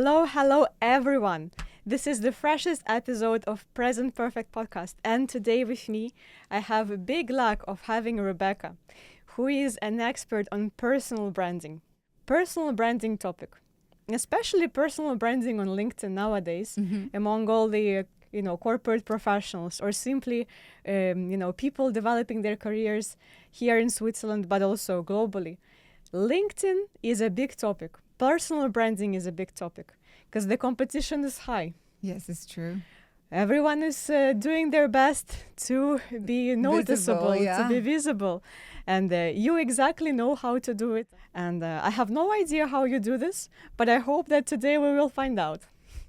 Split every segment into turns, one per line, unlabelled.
Hello, everyone. This is the freshest episode of Present Perfect Podcast. And today with me, I have a big luck of having Rebecca, who is an expert on personal branding. Personal branding topic, especially personal branding on LinkedIn nowadays, among all the corporate professionals or simply, people developing their careers here in Switzerland, but also globally. LinkedIn is a big topic. Personal branding is a big topic because the competition is high.
Yes, it's true.
Everyone is doing their best to be noticeable, to be visible. And you exactly know how to do it. And I have no idea how you do this, but I hope that today we will find out.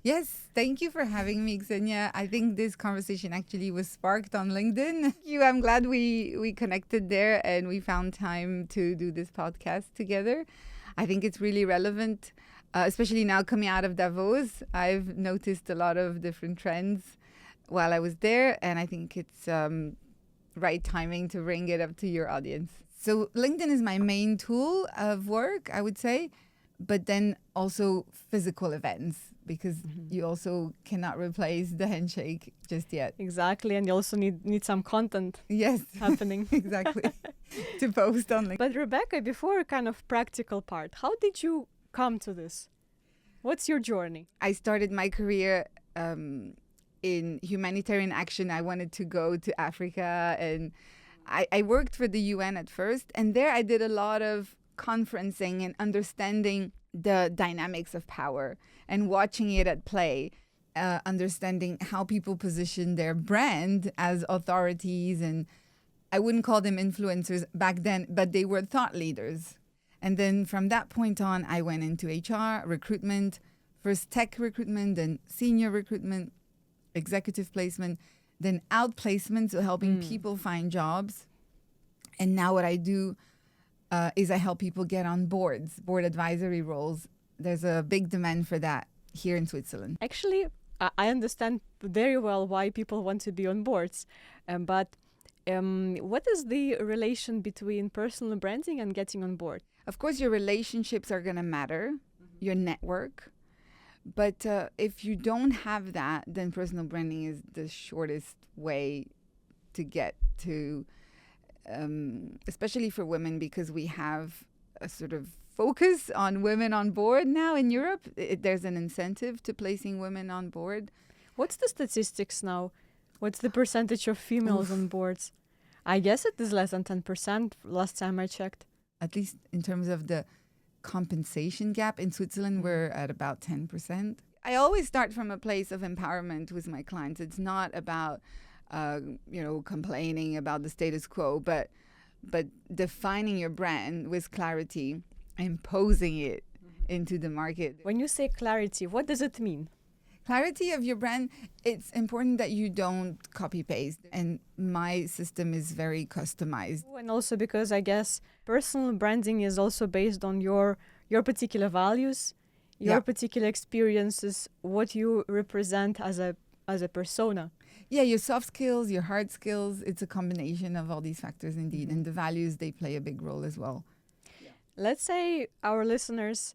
Yes, thank you for having me, Ksenija. I think this conversation actually was sparked on LinkedIn. I'm glad we connected there and we found time to do this podcast together. I think it's really relevant, especially now coming out of Davos. I've noticed a lot of different trends while I was there, and I think it's right timing to bring it up to your audience. So LinkedIn is my main tool of work, I would say, but then also physical events, because you also cannot replace the handshake just yet.
Exactly, and you also need some content happening.
Exactly, to post on LinkedIn.
But Rebecca, before kind of practical part, how did you come to this? What's your journey?
I started my career in humanitarian action. I wanted to go to Africa, and I worked for the UN at first, and there I did a lot of conferencing and understanding the dynamics of power and watching it at play, understanding how people position their brand as authorities. And I wouldn't call them influencers back then, but they were thought leaders. And then from that point on, I went into HR, recruitment, first tech recruitment, then senior recruitment, executive placement, then outplacement, so helping people find jobs. And now what I do is I help people get on board advisory roles. There's a big demand for that here in Switzerland.
Actually, I understand very well why people want to be on boards. But what is the relation between personal branding and getting on board?
Of course, your relationships are going to matter, your network. But if you don't have that, then personal branding is the shortest way to get to, especially for women, because we have a sort of focus on women on board now in Europe. There's an incentive to placing women on board.
What's the statistics now? What's the percentage of females on boards? I guess it is less than 10% last time I checked.
At least in terms of the compensation gap in Switzerland, we're at about 10%. I always start from a place of empowerment with my clients. It's not about complaining about the status quo, but defining your brand with clarity, imposing it into the market.
When you say clarity, what does it mean?
Clarity of your brand, it's important that you don't copy paste. And my system is very customized.
And also because I guess personal branding is also based on your particular values, your particular experiences, what you represent as a persona.
Yeah, your soft skills, your hard skills, it's a combination of all these factors indeed. And the values, they play a big role as well.
Yeah. Let's say our listeners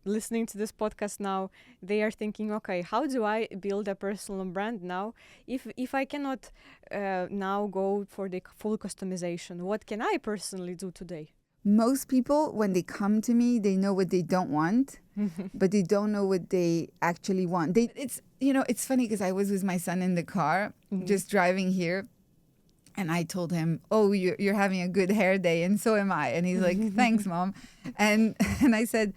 listening to this podcast now, they are thinking, okay, how do I build a personal brand now? If I cannot now go for the full customization, what can I personally do today?
Most people, when they come to me, they know what they don't want, but they don't know what they actually want. It's funny because I was with my son in the car, just driving here. And I told him, oh, you're having a good hair day, and so am I. And he's like, thanks, Mom. And I said,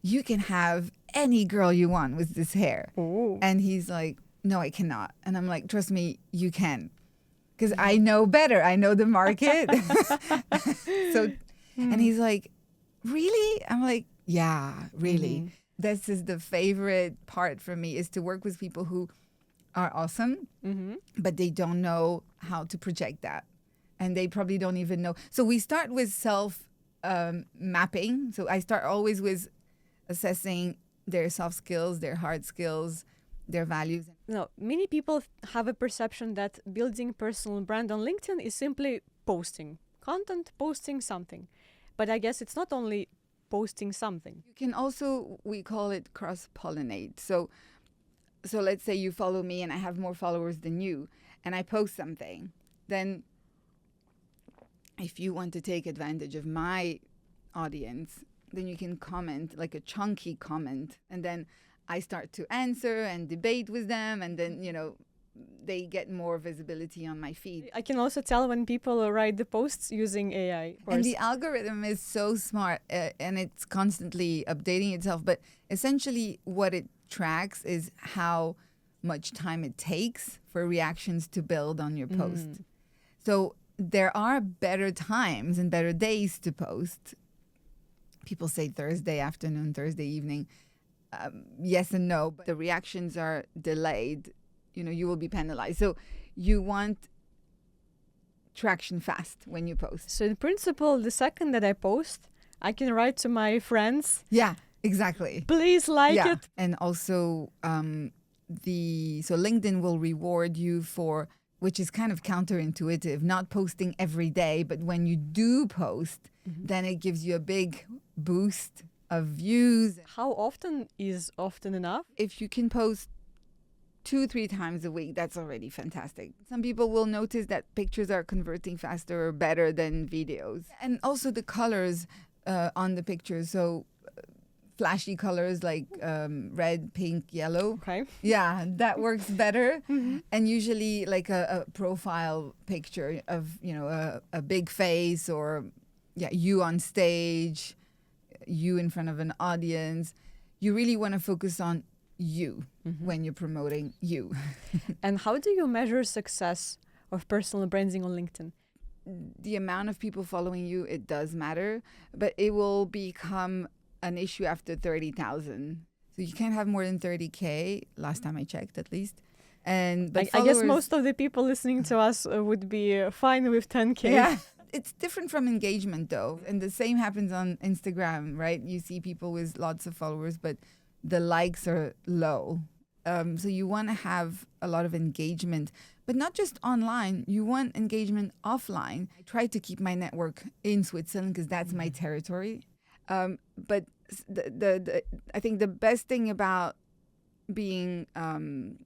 you can have any girl you want with this hair. Ooh. And he's like, no, I cannot. And I'm like, trust me, you can. Because I know better. I know the market. And he's like, really? I'm like, yeah, really. This is the favorite part for me, is to work with people who are awesome, but they don't know how to project that. And they probably don't even know. So we start with self-mapping. So I start always with assessing their soft skills, their hard skills, their values.
No, many people have a perception that building personal brand on LinkedIn is simply posting content, posting something. But I guess it's not only posting something.
You can also, we call it cross-pollinate. So let's say you follow me and I have more followers than you, and I post something. Then if you want to take advantage of my audience, then you can comment, like a chunky comment, and then I start to answer and debate with them, and then, they get more visibility on my feed.
I can also tell when people write the posts using AI. Of course.
And the algorithm is so smart, and it's constantly updating itself. But essentially what it tracks is how much time it takes for reactions to build on your post. So there are better times and better days to post. People say Thursday afternoon, Thursday evening. Yes and no, but the reactions are delayed. You will be penalized. So you want traction fast when you post.
So in principle, the second that I post, I can write to my friends.
Yeah, exactly.
Please like it.
And also so LinkedIn will reward you for, which is kind of counterintuitive, not posting every day, but when you do post, then it gives you a big boost of views.
How often is often enough?
If you can post 2-3 times a week, that's already fantastic. Some people will notice that pictures are converting faster or better than videos. And also the colors on the pictures. So flashy colors like red, pink, yellow.
Okay.
Yeah, that works better. And usually like a profile picture of, a big face, or you on stage, you in front of an audience. You really want to focus on you when you're promoting you.
And how do you measure success of personal branding on LinkedIn?
The amount of people following you, it does matter, but it will become an issue after 30,000. So you can't have more than 30K, last time I checked at least. But
I guess most of the people listening to us would be fine with 10K.
Yeah. It's different from engagement though. And the same happens on Instagram, right? You see people with lots of followers, but the likes are low. So you want to have a lot of engagement, but not just online. You want engagement offline. I try to keep my network in Switzerland because that's my territory. But I think the best thing about being, an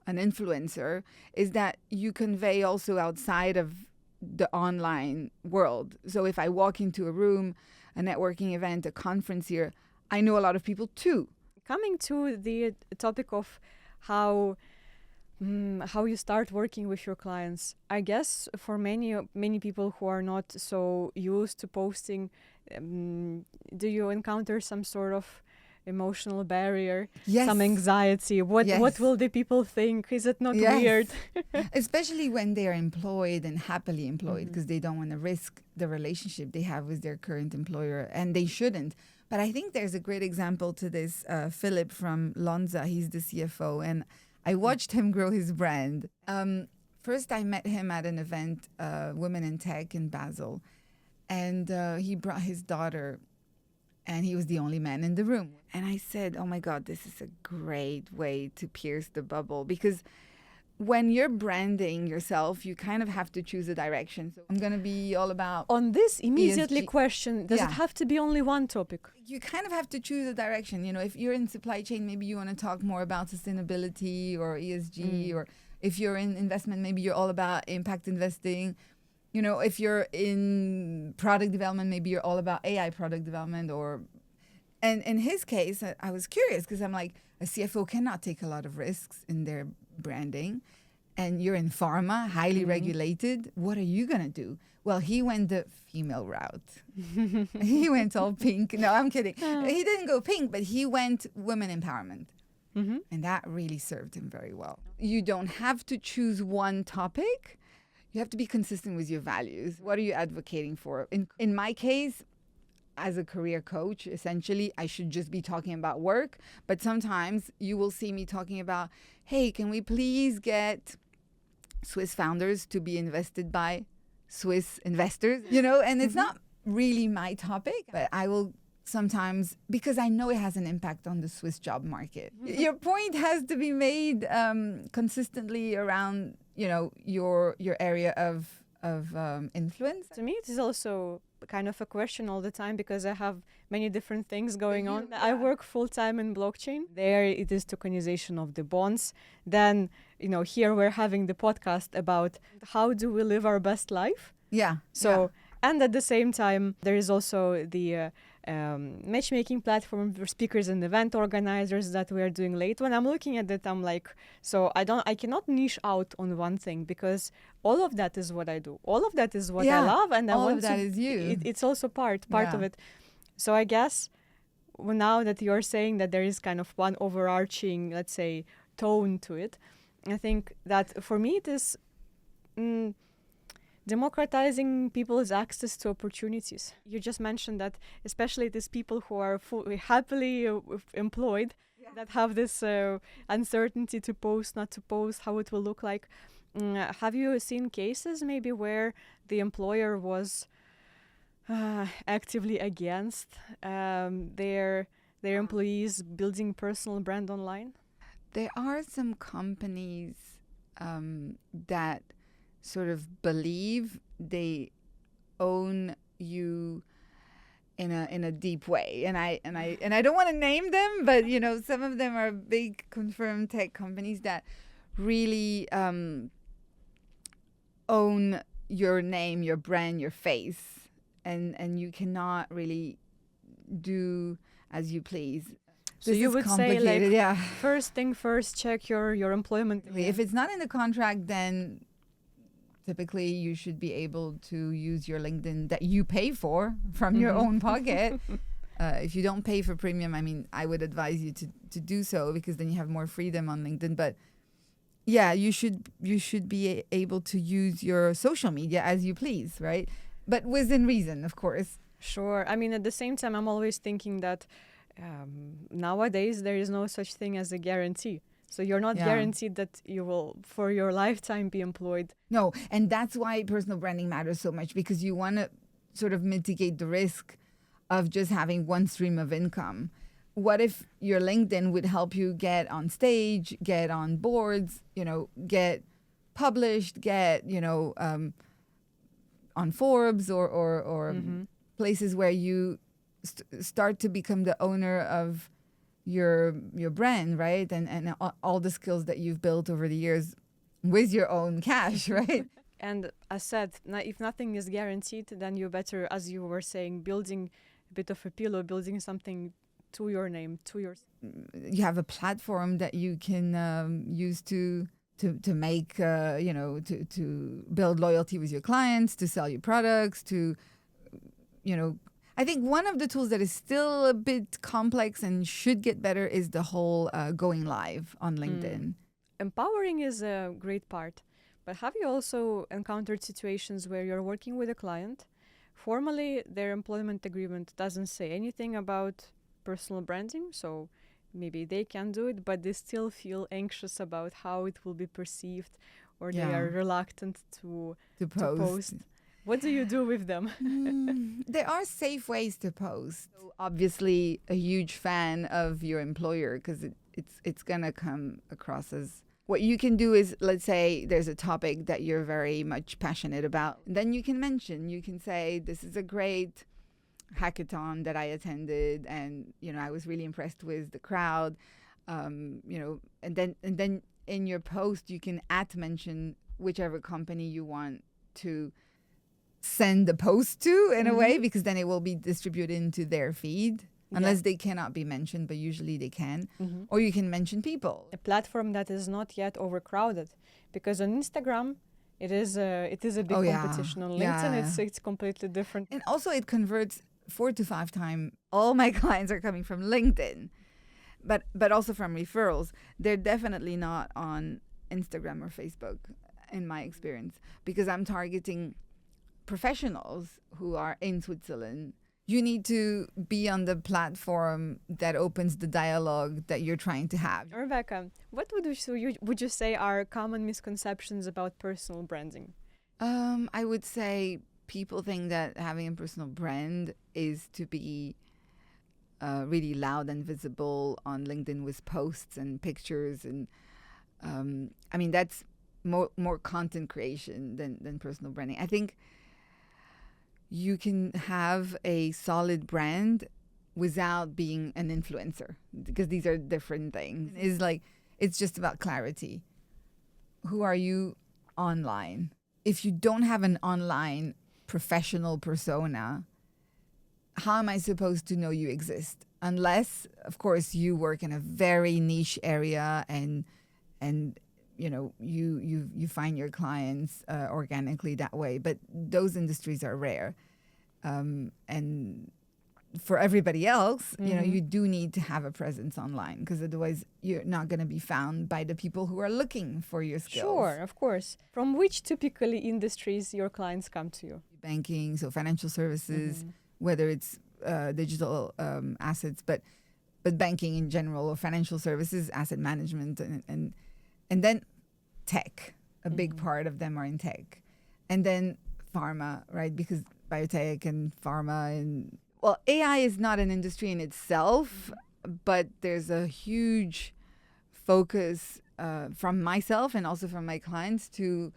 influencer is that you convey also outside of the online world. So if I walk into a room, a networking event, a conference here, I know a lot of people too.
Coming to the topic of how you start working with your clients, I guess for many people who are not so used to posting, do you encounter some sort of emotional barrier, some anxiety? What will the people think? Is it not weird?
Especially when they are employed and happily employed, because they don't want to risk the relationship they have with their current employer, and they shouldn't. But I think there's a great example to this. Philip from Lonza, he's the CFO, and I watched him grow his brand. First, I met him at an event, Women in Tech in Basel, and he brought his daughter, and he was the only man in the room. And I said, oh my God, this is a great way to pierce the bubble, because when you're branding yourself, you kind of have to choose a direction. So I'm going to be all about...
On this immediately question, does it have to be only one topic?
You kind of have to choose a direction. If you're in supply chain, maybe you want to talk more about sustainability or ESG, or if you're in investment, maybe you're all about impact investing. If you're in product development, maybe you're all about AI product development. And in his case, I was curious because I'm like, a CFO cannot take a lot of risks in their branding. And you're in pharma, highly regulated. What are you going to do? Well, he went the female route. He went all pink. No, I'm kidding. He didn't go pink, but he went women empowerment. And that really served him very well. You don't have to choose one topic. You have to be consistent with your values. What are you advocating for? In my case, as a career coach, essentially, I should just be talking about work. But sometimes you will see me talking about, hey, can we please get Swiss founders to be invested by Swiss investors? And it's not really my topic, but I will sometimes, because I know it has an impact on the Swiss job market. Your point has to be made consistently around, your area of influence.
To me, it is also kind of a question all the time because I have many different things going on. I work full time in blockchain. There it is tokenization of the bonds. Then, here we're having the podcast about how do we live our best life.
Yeah.
So, and at the same time, there is also the matchmaking platform for speakers and event organizers that we are doing late. When I'm looking at it, I'm like, so I cannot niche out on one thing because all of that is what I do. All of that is what I love, and
all of that is you.
It's also part of it. So I guess now that you're saying that there is kind of one overarching, let's say, tone to it, I think that for me it is democratizing people's access to opportunities. You just mentioned that especially these people who are happily employed, that have this uncertainty to post, not to post, how it will look like. Have you seen cases maybe where the employer was actively against their employees building personal brand online?
There are some companies that sort of believe they own you in a deep way, and I don't want to name them, but some of them are big confirmed tech companies that really own your name, your brand, your face, and you cannot really do as you please.
So you would say, like, first thing first, check your employment.
If it's not in the contract, then typically you should be able to use your LinkedIn that you pay for from your own pocket. If you don't pay for premium, I would advise you to do so, because then you have more freedom on LinkedIn. But yeah, you should be able to use your social media as you please, right? But within reason, of course.
Sure. At the same time, I'm always thinking that nowadays there is no such thing as a guarantee. So you're not guaranteed that you will, for your lifetime, be employed.
No, and that's why personal branding matters so much, because you want to sort of mitigate the risk of just having one stream of income. What if your LinkedIn would help you get on stage, get on boards, get published, get, on Forbes or places where you start to become the owner of your brand, right? And all the skills that you've built over the years with your own cash, right?
And as said, if nothing is guaranteed, then you better, as you were saying, building a bit of a pillow, building something to your name, to your...
You have a platform that you can use to make, to build loyalty with your clients, to sell your products, to, I think one of the tools that is still a bit complex and should get better is the whole going live on LinkedIn.
Empowering is a great part. But have you also encountered situations where you're working with a client? Formally, their employment agreement doesn't say anything about personal branding, so maybe they can do it, but they still feel anxious about how it will be perceived, or they are reluctant to post. What do you do with them?
There are safe ways to post. So obviously, a huge fan of your employer, because it's going to come across as... What you can do is, let's say there's a topic that you're very much passionate about. Then you can say, this is a great hackathon that I attended, and I was really impressed with the crowd. And then in your post you can mention whichever company you want to send the post to in a way, because then it will be distributed into their feed, unless they cannot be mentioned, but usually they can. Or you can mention people.
A platform that is not yet overcrowded, because on Instagram it is a big competition. On LinkedIn it's completely different.
And also it converts 4 to 5 times. All my clients are coming from LinkedIn, but also from referrals. They're definitely not on Instagram or Facebook, in my experience, because I'm targeting professionals who are in Switzerland. You need to be on the platform that opens the dialogue that you're trying to have.
Rebecca, what would you say are common misconceptions about personal branding?
I would say people think that having a personal brand is to be really loud and visible on LinkedIn with posts and pictures. And that's more content creation than personal branding. I think you can have a solid brand without being an influencer, because these are different things. It's just about clarity. Who are you online? If you don't have an online professional persona, how am I supposed to know you exist? Unless, of course, you work in a very niche area and you find your clients organically that way. But those industries are rare, and for everybody else, you do need to have a presence online, because otherwise you're not going to be found by the people who are looking for your skills.
Sure, of course. From which typically industries your clients come to you?
Banking, so financial services, whether it's digital assets, but banking in general, or financial services, asset management, and then tech. A big part of them are in tech, and then pharma, right? Because biotech and pharma and AI is not an industry in itself, but there's a huge focus from myself and also from my clients to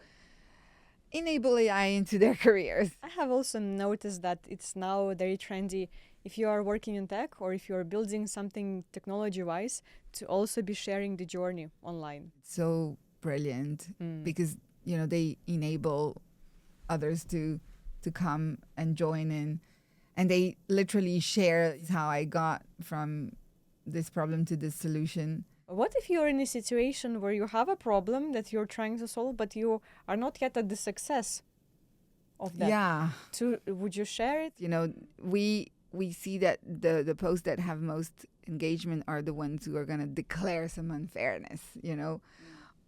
enable AI into their careers.
I have also noticed that it's now very trendy, if you are working in tech or if you're building something technology-wise, to also be sharing the journey online.
So brilliant, because they enable others to come and join in, and they literally share how I got from this problem to this solution.
What if you're in a situation where you have a problem that you're trying to solve, but you are not yet at the success of that?
Yeah.
Would you share it?
We see that the posts that have most engagement are the ones who are going to declare some unfairness,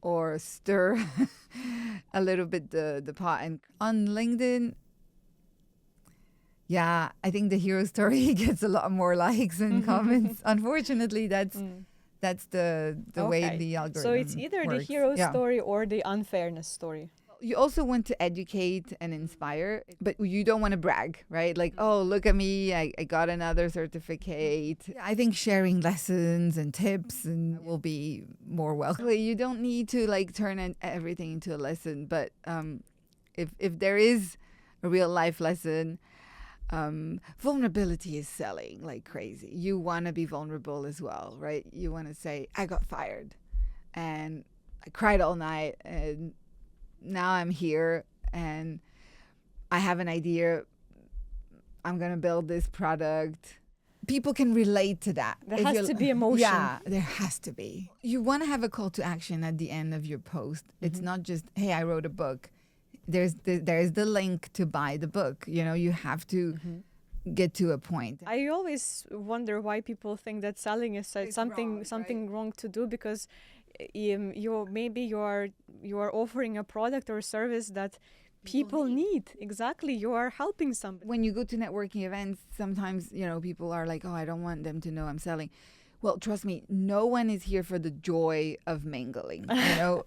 or stir a little bit the pot. And on LinkedIn, yeah, I think the hero story gets a lot more likes and comments. Unfortunately, that's the way the algorithm
So it's either
works.
the hero story or the unfairness story.
You also want to educate and inspire, but you don't want to brag, right? Like, oh, look at me, I got another certificate. I think sharing lessons and tips and will be more welcome. You don't need to turn everything into a lesson, but if there is a real life lesson, vulnerability is selling like crazy. You want to be vulnerable as well, right? You want to say, I got fired and I cried all night and now I'm here and I have an idea. I'm going to build this product. People can relate to that.
There has to be emotion.
Yeah, there has to be. You want to have a call to action at the end of your post. It's not just, hey, I wrote a book. There's the link to buy the book. You have to get to a point.
I always wonder why people think that selling is something wrong to do, because you are offering a product or service that people need. Exactly, you are helping somebody.
When you go to networking events, sometimes people are like, oh, I don't want them to know I'm selling. Well, trust me, no one is here for the joy of mingling.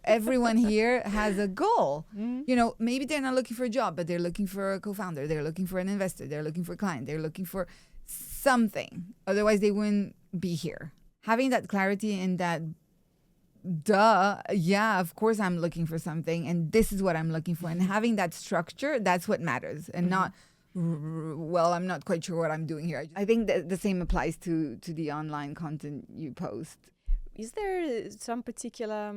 Everyone here has a goal. Maybe they're not looking for a job, but they're looking for a co-founder. They're looking for an investor. They're looking for a client. They're looking for something. Otherwise, they wouldn't be here. Having that clarity and that, of course I'm looking for something, and this is what I'm looking for. And having that structure, that's what matters, and not, well, I'm not quite sure what I'm doing here. I think that the same applies to the online content you post.
Is there some particular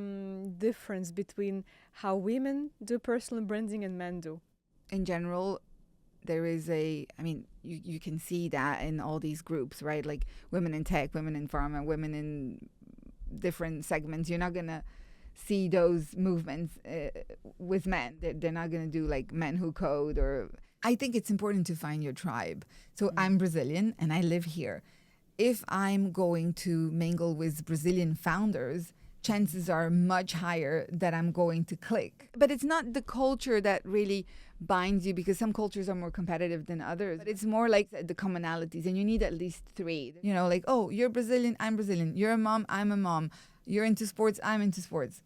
difference between how women do personal branding and men do?
In general, there is you can see that in all these groups, right? Like women in tech, women in pharma, women in different segments. You're not going to see those movements with men. They're not going to do like men who code or... I think it's important to find your tribe. So I'm Brazilian and I live here. If I'm going to mingle with Brazilian founders, chances are much higher that I'm going to click. But it's not the culture that really binds you, because some cultures are more competitive than others. But it's more like the commonalities, and you need at least 3. Like, oh, you're Brazilian, I'm Brazilian. You're a mom, I'm a mom. You're into sports, I'm into sports.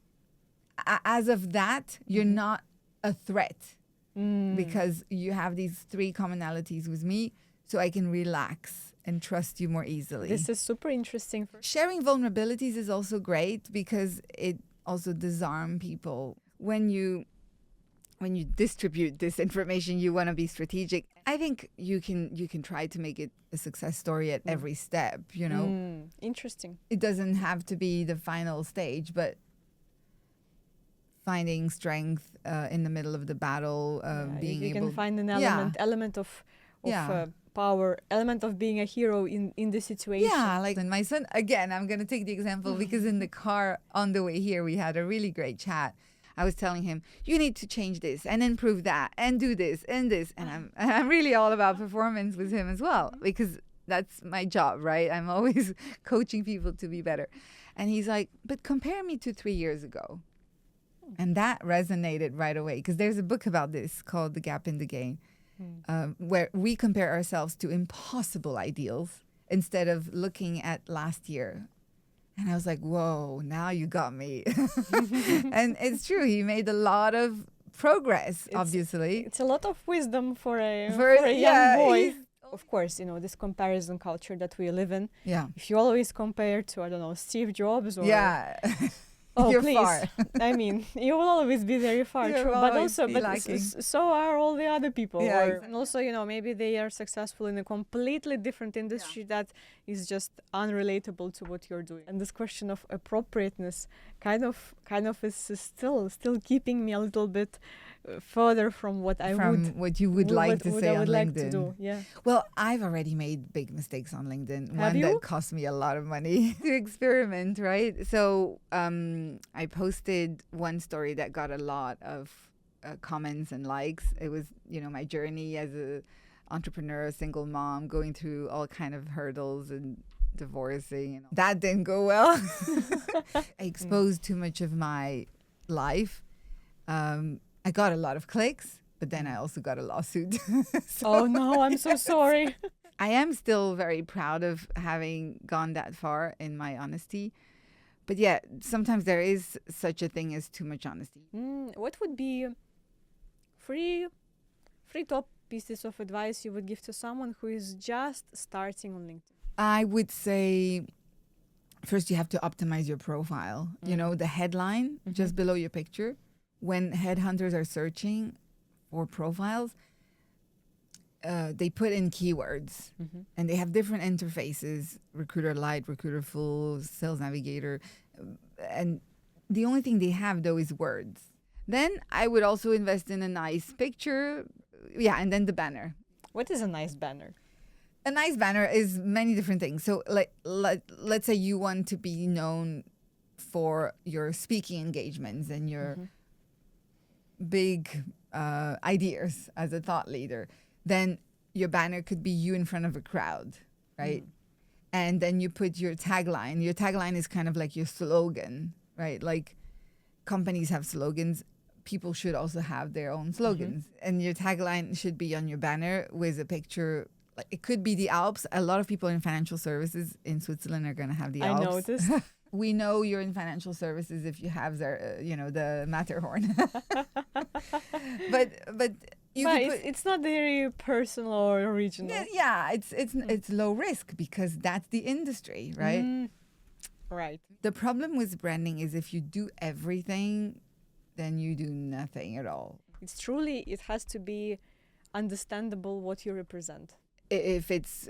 As of that, you're not a threat. Because you have these 3 commonalities with me, so I can relax and trust you more easily.
This is super interesting.
Sharing vulnerabilities is also great because it also disarms people. when you distribute this information, you want to be strategic. I think you can try to make it a success story at every step, you know.
Interesting.
It doesn't have to be the final stage, but finding strength in the middle of the battle, being
you
able
can find an
Yeah.
element of
Yeah.
power, element of being a hero in the situation.
Yeah, like and my son, again, I'm going to take the example because in the car on the way here, we had a really great chat. I was telling him, you need to change this and improve that and do this and this. And I'm really all about performance with him as well, because that's my job, right? I'm always coaching people to be better. And he's like, but compare me to 3 years ago. And that resonated right away, because there's a book about this called The Gap in the Gain, where we compare ourselves to impossible ideals instead of looking at last year. And I was like, whoa, now you got me. And it's true. He made a lot of progress, obviously.
It's a lot of wisdom for a
Yeah,
young boy. Of course, this comparison culture that we live in.
Yeah.
If you always compare to, I don't know, Steve Jobs or...
Yeah.
Oh,
You're
please.
far.
I mean, you will always be very far,
You'll
true. But
always
also,
be
but
lacking.
so are all the other people.
Yeah,
And also, maybe they are successful in a completely different industry that is just unrelatable to what you're doing. And this question of appropriateness kind of is still keeping me a little bit further from what I
what you would like to say
I
on
would like
LinkedIn.
to do. Yeah.
Well, I've already made big mistakes on LinkedIn.
Have
One
you?
that cost me a lot of money to experiment, right? So I posted one story that got a lot of comments and likes. It was, my journey as a entrepreneur, single mom, going through all kind of hurdles and divorcing. That didn't go well. I exposed too much of my life. I got a lot of clicks, but then I also got a lawsuit.
Oh no, I'm so sorry.
I am still very proud of having gone that far in my honesty. But yeah, sometimes there is such a thing as too much honesty.
What would be three top pieces of advice you would give to someone who is just starting on LinkedIn?
I would say first you have to optimize your profile. The headline just below your picture. When headhunters are searching for profiles, they put in keywords and they have different interfaces: Recruiter Lite, Recruiter Full, Sales Navigator. And the only thing they have, though, is words. Then I would also invest in a nice picture. Yeah, and then the banner.
What is a nice banner?
A nice banner is many different things. So let's say you want to be known for your speaking engagements and your big ideas as a thought leader. Then your banner could be you in front of a crowd, right? And then you put your tagline. Your tagline is kind of like your slogan, right? Like companies have slogans. People should also have their own slogans. And your tagline should be on your banner with a picture. Like it could be the Alps. A lot of people in financial services in Switzerland are going to have the Alps.
I noticed.
We know you're in financial services if you have the Matterhorn. but
it's not very personal or original.
Yeah, it's low risk because that's the industry, right?
Right.
The problem with branding is if you do everything, then you do nothing at all.
It has to be understandable what you represent.
If it's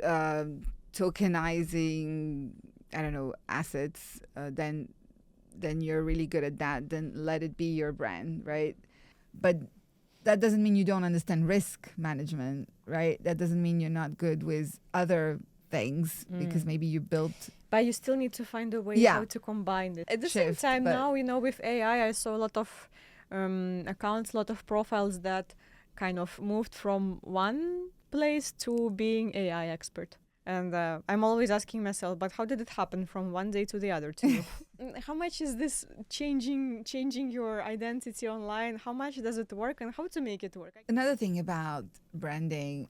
tokenizing, I don't know, assets, then you're really good at that. Then let it be your brand, right? But that doesn't mean you don't understand risk management, right? That doesn't mean you're not good with other things because maybe you built.
But you still need to find a way how to combine it. At the same time, now, with AI, I saw a lot of accounts, a lot of profiles that kind of moved from one place to being AI expert. And I'm always asking myself, but how did it happen from one day to the other to you? How much is this changing your identity online? How much does it work and how to make it work?
Another thing about branding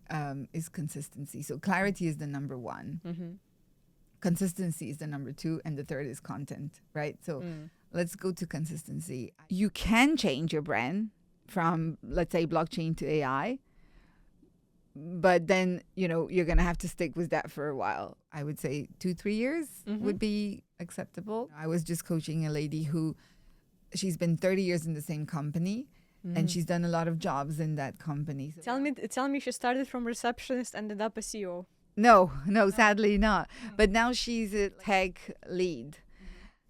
is consistency. So clarity is the number one. Consistency is the number two. And the third is content, right? So let's go to consistency. You can change your brand from, let's say, blockchain to AI. But then, you're going to have to stick with that for a while. I would say 2-3 years would be acceptable. I was just coaching a lady who she's been 30 years in the same company, and she's done a lot of jobs in that company. So
Tell me, she started from receptionist, ended up a CEO.
no, sadly not. But now she's a tech lead.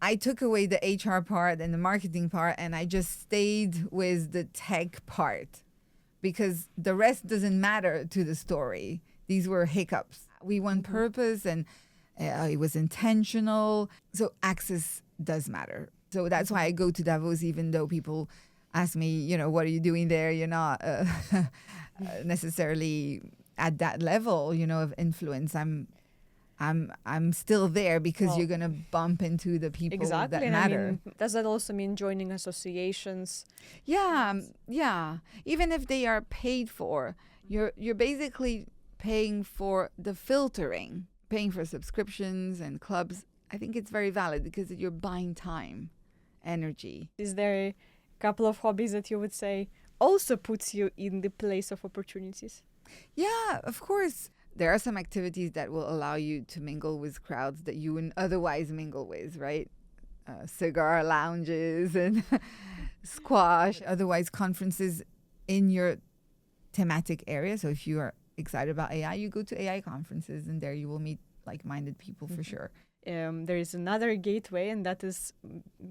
I took away the HR part and the marketing part, and I just stayed with the tech part because the rest doesn't matter to the story. These were hiccups. We want purpose, and it was intentional. So access does matter. So that's why I go to Davos, even though people ask me, what are you doing there? You're not necessarily at that level, of influence. I'm still there because
Well,
you're gonna bump into the people
exactly.
that
And
matter.
does that also mean joining associations?
Yeah. Even if they are paid for, you're basically paying for the filtering, paying for subscriptions and clubs. I think it's very valid because you're buying time, energy.
Is there a couple of hobbies that you would say also puts you in the place of opportunities?
Yeah, of course. There are some activities that will allow you to mingle with crowds that you wouldn't otherwise mingle with, right? Cigar lounges and squash, otherwise conferences in your thematic area. So if you are excited about AI, you go to AI conferences, and there you will meet like-minded people for sure.
There is another gateway, and that is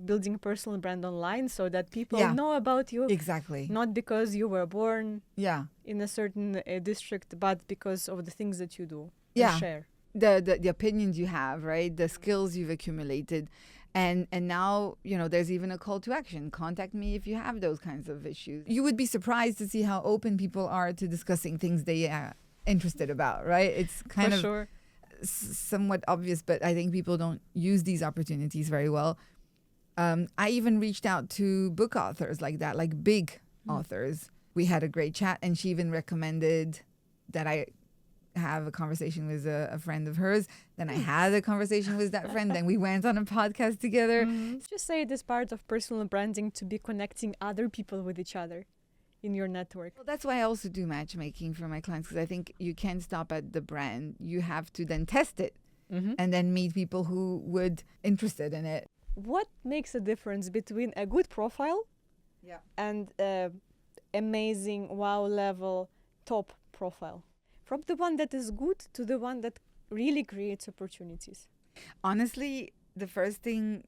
building a personal brand online so that people
Yeah.
know about you,
Exactly.
not because you were born
Yeah.
in a certain district, but because of the things that you do
Yeah.
and share.
The opinions you have, right? The skills you've accumulated. And now, there's even a call to action. Contact me if you have those kinds of issues. You would be surprised to see how open people are to discussing things they are interested about, right? It's kind
For
of
sure.
somewhat obvious, but I think people don't use these opportunities very well. I even reached out to book authors like that, like big authors. We had a great chat, and she even recommended that I have a conversation with a friend of hers. Then I had a conversation with that friend. Then we went on a podcast together.
Just say it is part of personal branding to be connecting other people with each other in your network.
Well, that's why I also do matchmaking for my clients, because I think you can't stop at the brand. You have to then test it and then meet people who would interested in it.
What makes a difference between a good profile and amazing wow level top profile? From the one that is good to the one that really creates opportunities.
Honestly, the first thing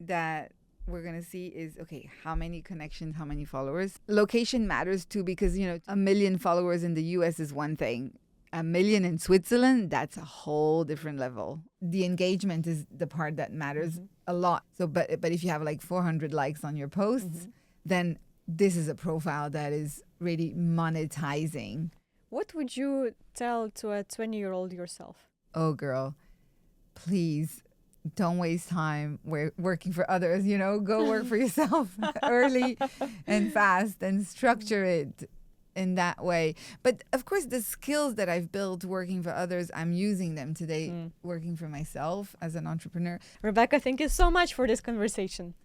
that we're going to see is, okay, how many connections, how many followers? Location matters too, because, 1 million followers in the US is one thing. 1 million in Switzerland, that's a whole different level. The engagement is the part that matters a lot. So, but if you have like 400 likes on your posts, then this is a profile that is really monetizing.
What would you tell to a 20-year-old yourself?
Oh, girl, please don't waste time working for others. Go work for yourself early and fast, and structure it in that way. But of course, the skills that I've built working for others, I'm using them today working for myself as an entrepreneur.
Rebecca, thank you so much for this conversation.